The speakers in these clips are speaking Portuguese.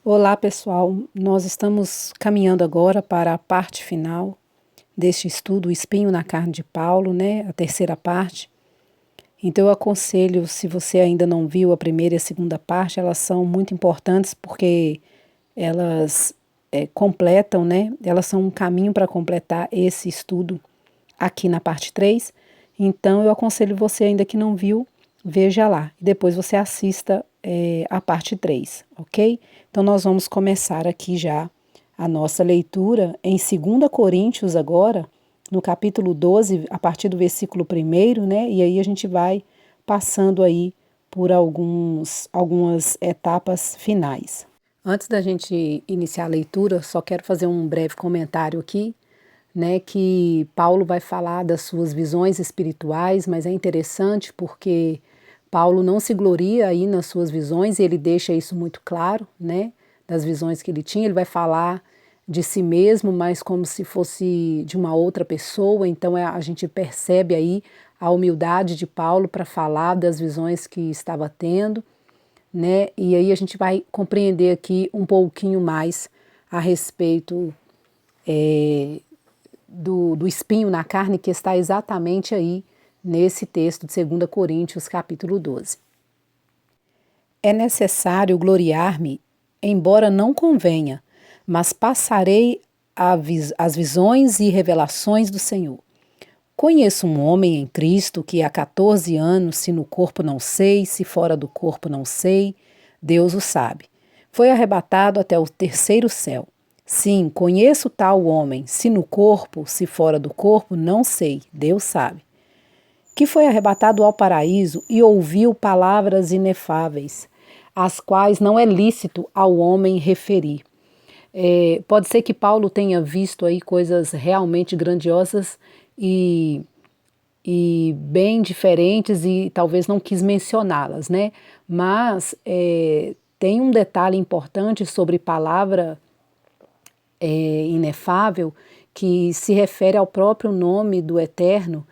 Olá, pessoal. Nós estamos caminhando agora para a parte final deste estudo, o espinho na carne de Paulo, né? A terceira parte. Então, eu aconselho, se você ainda não viu a primeira e a segunda parte, elas são muito importantes porque elas completam, né? Elas são um caminho para completar esse estudo aqui na parte 3. Então, eu aconselho você ainda que não viu, veja lá. E depois você assista a parte 3, ok? Então, nós vamos começar aqui já a nossa leitura em 2 Coríntios agora, no capítulo 12, a partir do versículo 1, né? E aí a gente vai passando aí por algumas etapas finais. Antes da gente iniciar a leitura, só quero fazer um breve comentário aqui, né, que Paulo vai falar das suas visões espirituais, mas é interessante porque Paulo não se gloria aí nas suas visões, e ele deixa isso muito claro, né, das visões que ele tinha. Ele vai falar de si mesmo, mas como se fosse de uma outra pessoa. Então a gente percebe aí a humildade de Paulo para falar das visões que estava tendo, né, e aí a gente vai compreender aqui um pouquinho mais a respeito do espinho na carne, que está exatamente aí nesse texto de 2 Coríntios, capítulo 12. É necessário gloriar-me, embora não convenha, mas passarei as visões e revelações do Senhor. Conheço um homem em Cristo que há 14 anos, se no corpo não sei, se fora do corpo não sei, Deus o sabe. Foi arrebatado até o terceiro céu. Sim, conheço tal homem, se no corpo, se fora do corpo, não sei, Deus sabe. Que foi arrebatado ao paraíso e ouviu palavras inefáveis, as quais não é lícito ao homem referir. Pode ser que Paulo tenha visto aí coisas realmente grandiosas e bem diferentes e talvez não quis mencioná-las, né? Mas tem um detalhe importante sobre palavra inefável, que se refere ao próprio nome do Eterno,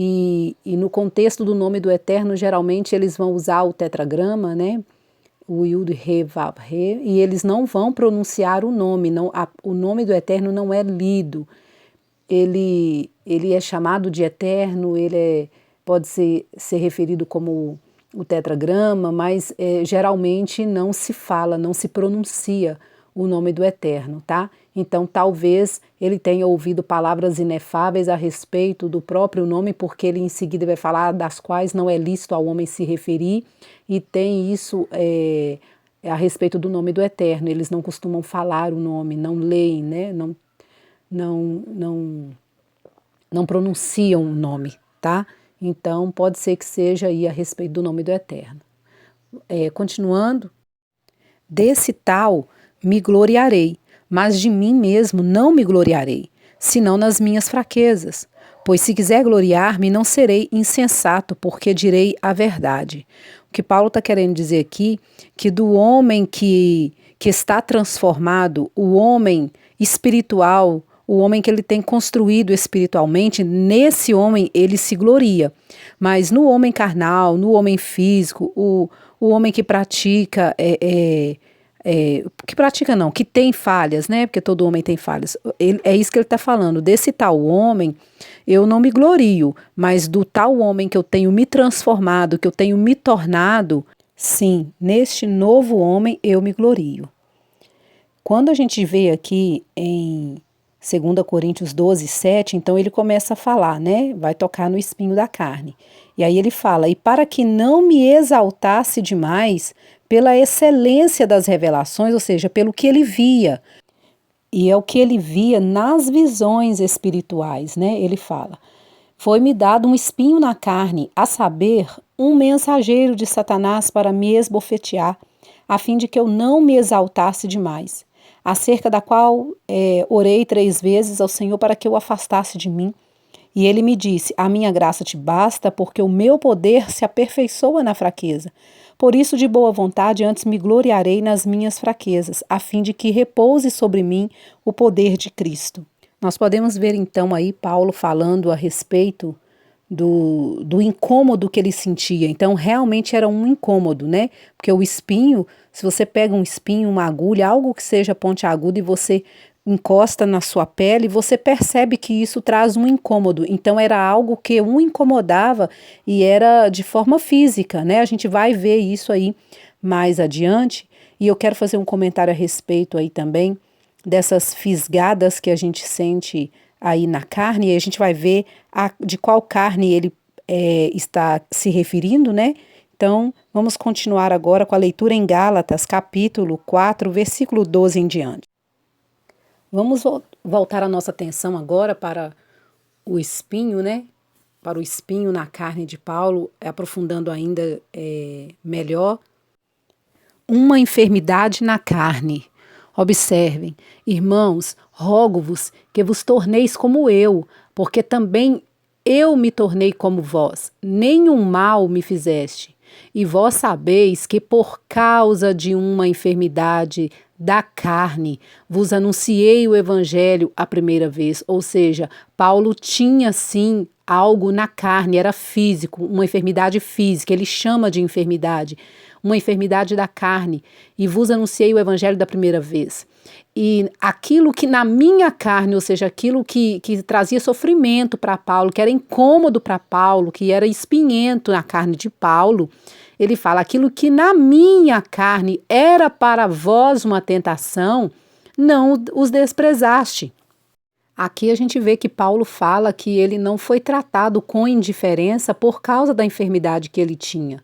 e no contexto do nome do Eterno, geralmente eles vão usar o tetragrama, né? O Yud, Re, Vav, Re, e eles não vão pronunciar o nome, o nome do Eterno não é lido. Ele é chamado de Eterno, pode ser referido como o tetragrama, mas geralmente não se fala, não se pronuncia o nome do Eterno, tá? Então talvez ele tenha ouvido palavras inefáveis a respeito do próprio nome, porque ele em seguida vai falar das quais não é lícito ao homem se referir, e tem isso a respeito do nome do Eterno. Eles não costumam falar o nome, não leem, né? Não pronunciam o nome, tá? Então pode ser que seja aí a respeito do nome do Eterno. Continuando, desse tal me gloriarei, mas de mim mesmo não me gloriarei, senão nas minhas fraquezas. Pois se quiser gloriar-me, não serei insensato, porque direi a verdade. O que Paulo está querendo dizer aqui, que do homem que está transformado, o homem espiritual, o homem que ele tem construído espiritualmente, nesse homem ele se gloria. Mas no homem carnal, no homem físico, o homem que pratica que tem falhas, né? Porque todo homem tem falhas. É isso que ele está falando. Desse tal homem, eu não me glorio, mas do tal homem que eu tenho me transformado, que eu tenho me tornado, sim, neste novo homem eu me glorio. Quando a gente vê aqui em 2 Coríntios 12, 7, então ele começa a falar, né? Vai tocar no espinho da carne. E aí ele fala, e para que não me exaltasse demais pela excelência das revelações, ou seja, pelo que ele via. E é o que ele via nas visões espirituais, né? Ele fala, foi-me dado um espinho na carne, a saber, um mensageiro de Satanás para me esbofetear, a fim de que eu não me exaltasse demais, acerca da qual orei 3 vezes ao Senhor para que eu afastasse de mim. E ele me disse, a minha graça te basta, porque o meu poder se aperfeiçoa na fraqueza. Por isso, de boa vontade, antes me gloriarei nas minhas fraquezas, a fim de que repouse sobre mim o poder de Cristo. Nós podemos ver então aí Paulo falando a respeito do incômodo que ele sentia. Então realmente era um incômodo, né? Porque o espinho Se você pega um espinho, uma agulha, algo que seja pontiagudo e você encosta na sua pele, você percebe que isso traz um incômodo. Então era algo que o incomodava e era de forma física, né? A gente vai ver isso aí mais adiante e eu quero fazer um comentário a respeito aí também dessas fisgadas que a gente sente aí na carne, e a gente vai ver de qual carne ele está se referindo, né? Então, vamos continuar agora com a leitura em Gálatas, capítulo 4, versículo 12 em diante. Vamos voltar a nossa atenção agora para o espinho, né? Para o espinho na carne de Paulo, aprofundando ainda melhor. Uma enfermidade na carne. Observem, irmãos, rogo-vos que vos torneis como eu, porque também eu me tornei como vós. Nenhum mal me fizeste. E vós sabeis que por causa de uma enfermidade da carne vos anunciei o evangelho a primeira vez. Ou seja, Paulo tinha sim algo na carne, era físico, uma enfermidade física, ele chama de enfermidade, uma enfermidade da carne, e vos anunciei o evangelho da primeira vez. E aquilo que na minha carne, ou seja, aquilo que trazia sofrimento para Paulo, que era incômodo para Paulo, que era espinhento na carne de Paulo, ele fala, aquilo que na minha carne era para vós uma tentação, não os desprezaste. Aqui a gente vê que Paulo fala que ele não foi tratado com indiferença por causa da enfermidade que ele tinha.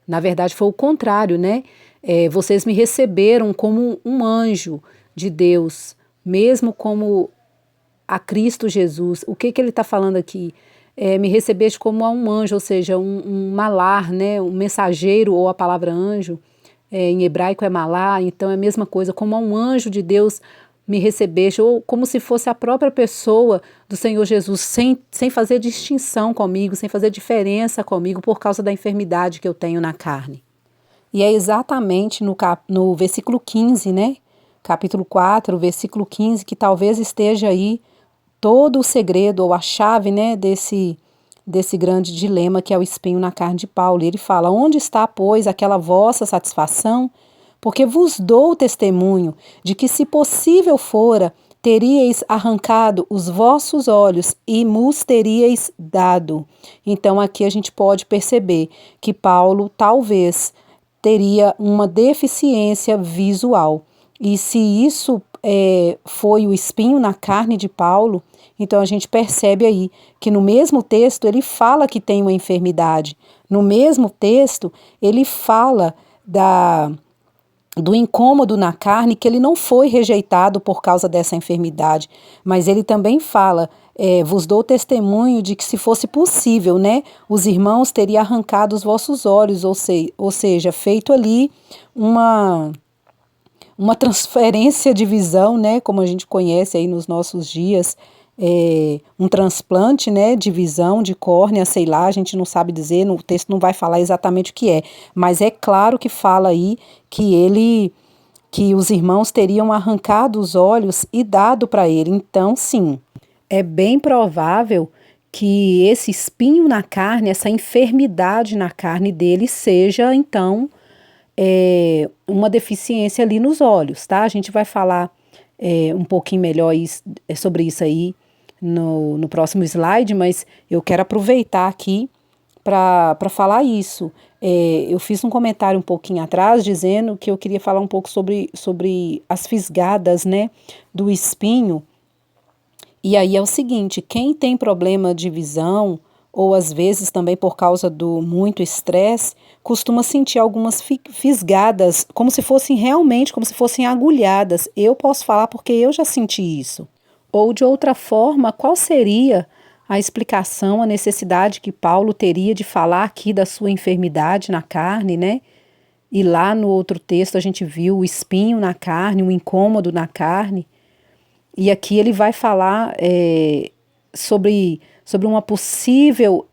Na verdade, foi o contrário, né? Vocês me receberam como um anjo de Deus, mesmo como a Cristo Jesus. O que ele está falando aqui? Me recebeste como a um anjo, ou seja, um malar, né? Um mensageiro, ou a palavra anjo, em hebraico é malar, então é a mesma coisa, como a um anjo de Deus me recebeste, ou como se fosse a própria pessoa do Senhor Jesus, sem fazer distinção comigo, sem fazer diferença comigo por causa da enfermidade que eu tenho na carne. E é exatamente no versículo 15, né? Capítulo 4, versículo 15, que talvez esteja aí todo o segredo ou a chave, né, desse grande dilema que é o espinho na carne de Paulo. E ele fala, onde está, pois, aquela vossa satisfação? Porque vos dou testemunho de que, se possível fora, teríeis arrancado os vossos olhos e mos teríeis dado. Então aqui a gente pode perceber que Paulo talvez teria uma deficiência visual. E se isso foi o espinho na carne de Paulo, então a gente percebe aí que no mesmo texto ele fala que tem uma enfermidade. No mesmo texto ele fala do incômodo na carne, que ele não foi rejeitado por causa dessa enfermidade, mas ele também fala, vos dou testemunho de que, se fosse possível, né, os irmãos teriam arrancado os vossos olhos, ou seja, feito ali uma transferência de visão, né, como a gente conhece aí nos nossos dias, um transplante, né, de visão, de córnea, sei lá, a gente não sabe dizer, o texto não vai falar exatamente o que é, mas é claro que fala aí que os irmãos teriam arrancado os olhos e dado para ele. Então, sim, é bem provável que esse espinho na carne, essa enfermidade na carne dele seja, então, uma deficiência ali nos olhos, tá? A gente vai falar um pouquinho melhor sobre isso aí no próximo slide, mas eu quero aproveitar aqui para falar isso. Eu fiz um comentário um pouquinho atrás dizendo que eu queria falar um pouco sobre as fisgadas, né, do espinho. E aí é o seguinte, quem tem problema de visão, ou às vezes também por causa do muito estresse, costuma sentir algumas fisgadas, como se fossem realmente, como se fossem agulhadas. Eu posso falar porque eu já senti isso. Ou de outra forma, qual seria a explicação, a necessidade que Paulo teria de falar aqui da sua enfermidade na carne, né? E lá no outro texto a gente viu o espinho na carne, um incômodo na carne. E aqui ele vai falar sobre uma possível,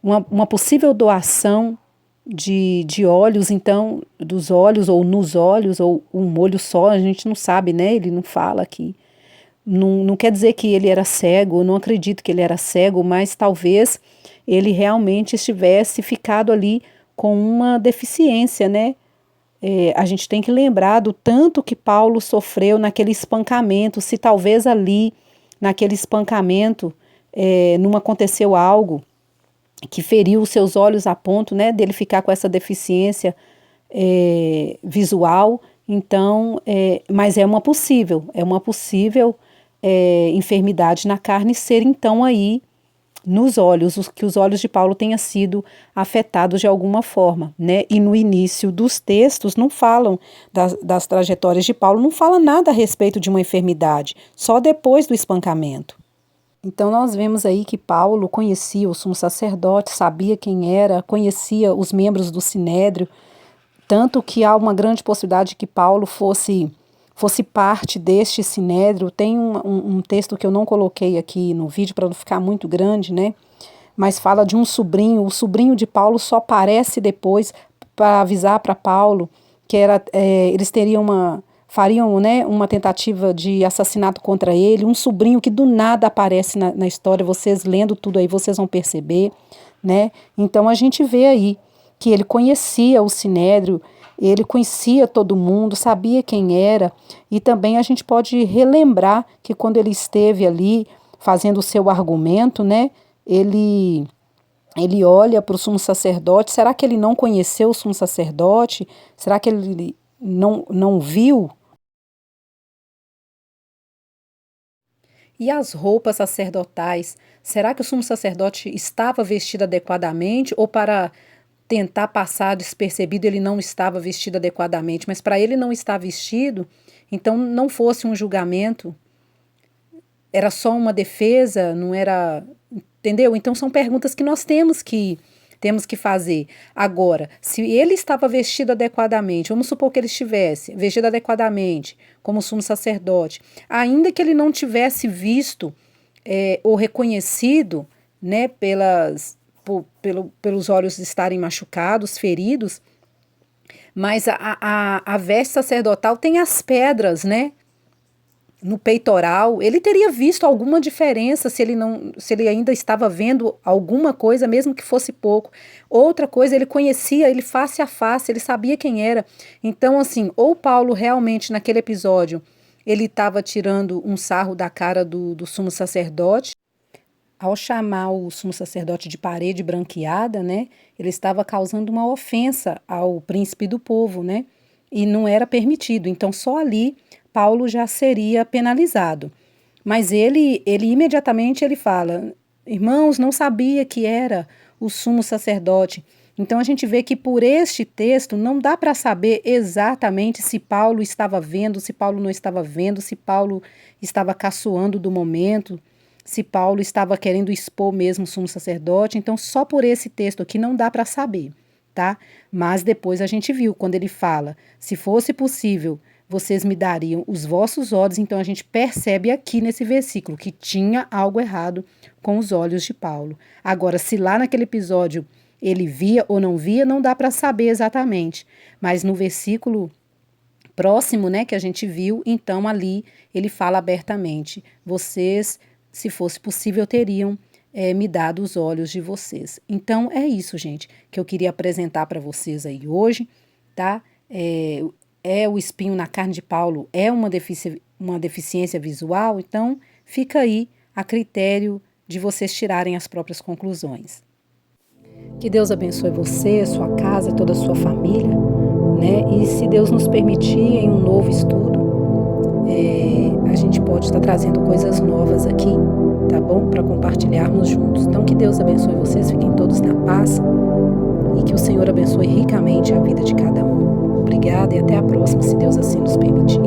uma possível doação de olhos, então, dos olhos ou nos olhos, ou um olho só, a gente não sabe, né? Ele não fala aqui. Não quer dizer que ele era cego, eu não acredito que ele era cego, mas talvez ele realmente estivesse ficado ali com uma deficiência, né? a gente tem que lembrar do tanto que Paulo sofreu naquele espancamento, se talvez ali, naquele espancamento, não aconteceu algo que feriu os seus olhos a ponto, né, dele ficar com essa deficiência visual. Então, mas é uma possível enfermidade na carne ser então aí nos olhos, que os olhos de Paulo tenham sido afetados de alguma forma, né? E no início dos textos não falam das trajetórias de Paulo, não fala nada a respeito de uma enfermidade, só depois do espancamento. Então nós vemos aí que Paulo conhecia o sumo sacerdote, sabia quem era, conhecia os membros do sinédrio, tanto que há uma grande possibilidade de que Paulo fosse parte deste sinédrio. Tem um texto que eu não coloquei aqui no vídeo para não ficar muito grande, né? Mas fala de um sobrinho. O sobrinho de Paulo só aparece depois para avisar para Paulo que eles fariam, né, uma tentativa de assassinato contra ele. Um sobrinho que do nada aparece na história. Vocês lendo tudo aí, vocês vão perceber, né? Então a gente vê aí que ele conhecia o sinédrio, ele conhecia todo mundo, sabia quem era, e também a gente pode relembrar que quando ele esteve ali fazendo o seu argumento, né, ele olha para o sumo sacerdote. Será que ele não conheceu o sumo sacerdote? Será que ele não viu? E as roupas sacerdotais? Será que o sumo sacerdote estava vestido adequadamente, ou para tentar passar despercebido ele não estava vestido adequadamente? Mas para ele não estar vestido, então não fosse um julgamento, era só uma defesa, não era, entendeu? Então são perguntas que nós temos que fazer. Agora, se ele estava vestido adequadamente, vamos supor que ele estivesse vestido adequadamente, como sumo sacerdote, ainda que ele não tivesse visto ou reconhecido, né, pelos olhos estarem machucados, feridos, mas a veste sacerdotal tem as pedras, né, no peitoral. Ele teria visto alguma diferença se ele ainda estava vendo alguma coisa, mesmo que fosse pouco. Outra coisa, ele conhecia ele face a face, ele sabia quem era. Então, assim, ou Paulo realmente naquele episódio ele estava tirando um sarro da cara do sumo sacerdote, ao chamar o sumo sacerdote de parede branqueada, né, ele estava causando uma ofensa ao príncipe do povo, né, e não era permitido. Então, só ali Paulo já seria penalizado. Mas ele imediatamente ele fala: irmãos, não sabia que era o sumo sacerdote. Então a gente vê que por este texto não dá para saber exatamente se Paulo estava vendo, se Paulo não estava vendo, se Paulo estava caçoando do momento, se Paulo estava querendo expor mesmo o sumo sacerdote. Então só por esse texto aqui não dá para saber, tá? Mas depois a gente viu quando ele fala: se fosse possível, vocês me dariam os vossos olhos. Então a gente percebe aqui nesse versículo que tinha algo errado com os olhos de Paulo. Agora, se lá naquele episódio ele via ou não via, não dá para saber exatamente. Mas no versículo próximo, né, que a gente viu, então ali ele fala abertamente: vocês, se fosse possível, teriam me dado os olhos de vocês. Então é isso, gente, que eu queria apresentar para vocês aí hoje, tá? O espinho na carne de Paulo é uma deficiência visual. Então fica aí a critério de vocês tirarem as próprias conclusões. Que Deus abençoe você, sua casa, toda a sua família, né? E se Deus nos permitir, em um novo estudo, a gente pode estar trazendo coisas novas aqui, tá bom? Para compartilharmos juntos. Então que Deus abençoe vocês, fiquem todos na paz e que o Senhor abençoe ricamente a vida de cada um. Obrigada e até a próxima, se Deus assim nos permitir.